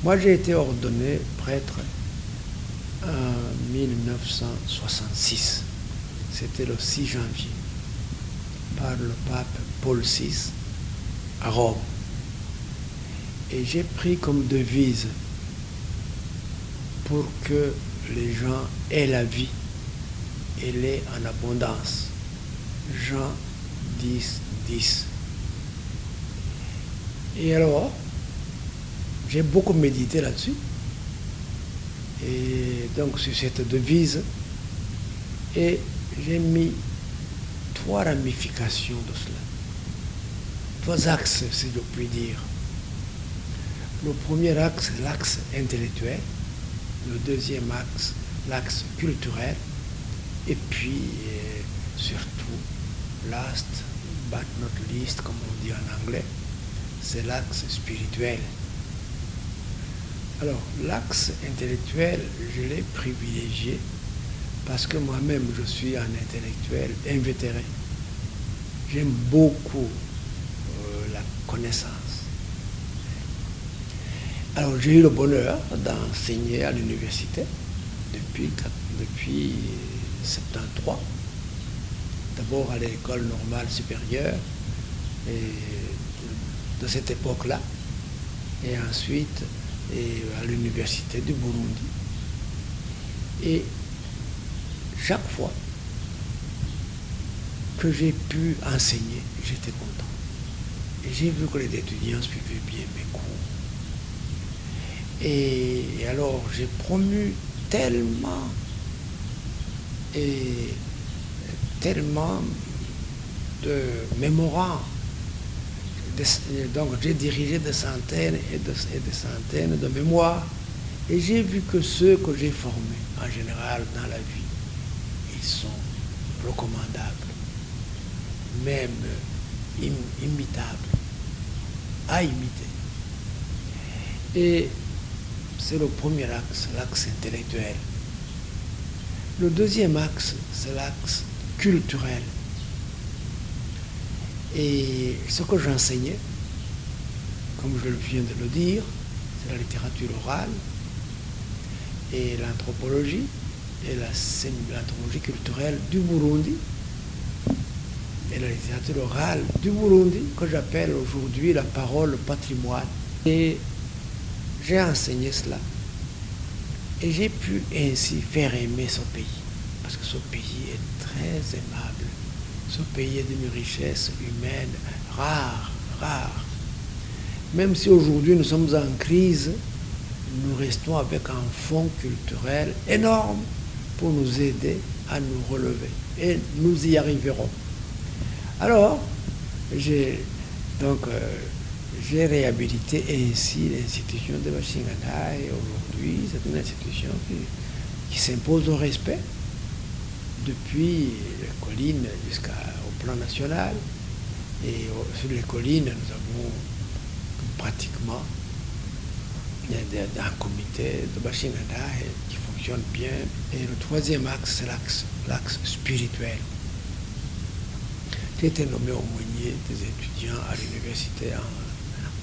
Moi, j'ai été ordonné prêtre en 1966. C'était le 6 janvier par le pape Paul VI à Rome. Et j'ai pris comme devise pour que les gens aient la vie et l'aient en abondance. Jean 10, 10. Et alors, j'ai beaucoup médité là-dessus. Et donc, sur cette devise, et j'ai mis 3 ramifications de cela. 3 axes, si je puis dire. Le premier axe, l'axe intellectuel. Le deuxième axe, l'axe culturel. Et puis, surtout, last but not least, comme on dit en anglais, c'est l'axe spirituel. Alors, l'axe intellectuel, je l'ai privilégié parce que moi-même, je suis un intellectuel invétéré. J'aime beaucoup la connaissance. Alors, j'ai eu le bonheur d'enseigner à l'université depuis 1973. D'abord à l'école normale supérieure de cette époque-là, et ensuite à l'université du Burundi. Et chaque fois que j'ai pu enseigner, j'étais content. Et j'ai vu que les étudiants suivaient bien mes cours. Et alors j'ai promu tellement de mémorants. Donc j'ai dirigé des centaines et des centaines de mémoires. Et j'ai vu que ceux que j'ai formés, en général dans la vie, ils sont recommandables, même imitables, à imiter. Et c'est le premier axe, l'axe intellectuel. Le deuxième axe, c'est l'axe culturel. Et ce que j'enseignais, comme je viens de le dire, c'est la littérature orale et l'anthropologie et l'anthropologie culturelle du Burundi et la littérature orale du Burundi, que j'appelle aujourd'hui la parole, le patrimoine. Et j'ai enseigné cela. Et j'ai pu ainsi faire aimer ce pays. Parce que ce pays est très aimable. Ce pays est d'une richesse humaine rare. Même si aujourd'hui nous sommes en crise, nous restons avec un fonds culturel énorme pour nous aider à nous relever. Et nous y arriverons. Alors, j'ai réhabilité ainsi l'institution de Bashingana, et aujourd'hui, c'est une institution qui s'impose au respect depuis les collines jusqu'au plan national. Et sur les collines, nous avons pratiquement un comité de Bashingana qui fonctionne bien. Et le troisième axe, c'est l'axe spirituel. J'ai été nommé aumônier des étudiants à l'université en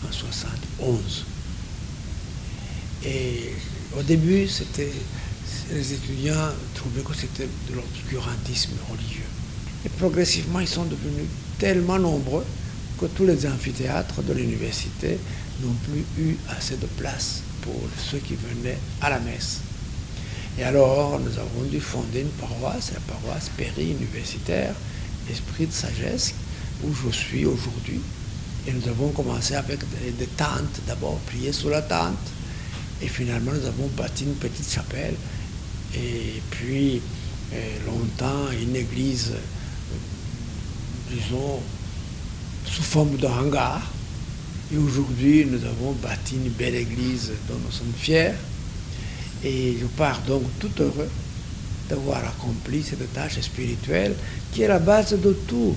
1971. Et au début, les étudiants trouvaient que c'était de l'obscurantisme religieux. Et progressivement, ils sont devenus tellement nombreux que tous les amphithéâtres de l'université n'ont plus eu assez de place pour ceux qui venaient à la messe. Et alors, nous avons dû fonder une paroisse, la paroisse péri-universitaire, Esprit de sagesse, où je suis aujourd'hui. Et nous avons commencé avec des tentes, d'abord prier sous la tente, et finalement nous avons bâti une petite chapelle, et puis longtemps une église, disons, sous forme de hangar. Et aujourd'hui nous avons bâti une belle église dont nous sommes fiers, et je pars donc tout heureux d'avoir accompli cette tâche spirituelle qui est la base de tout.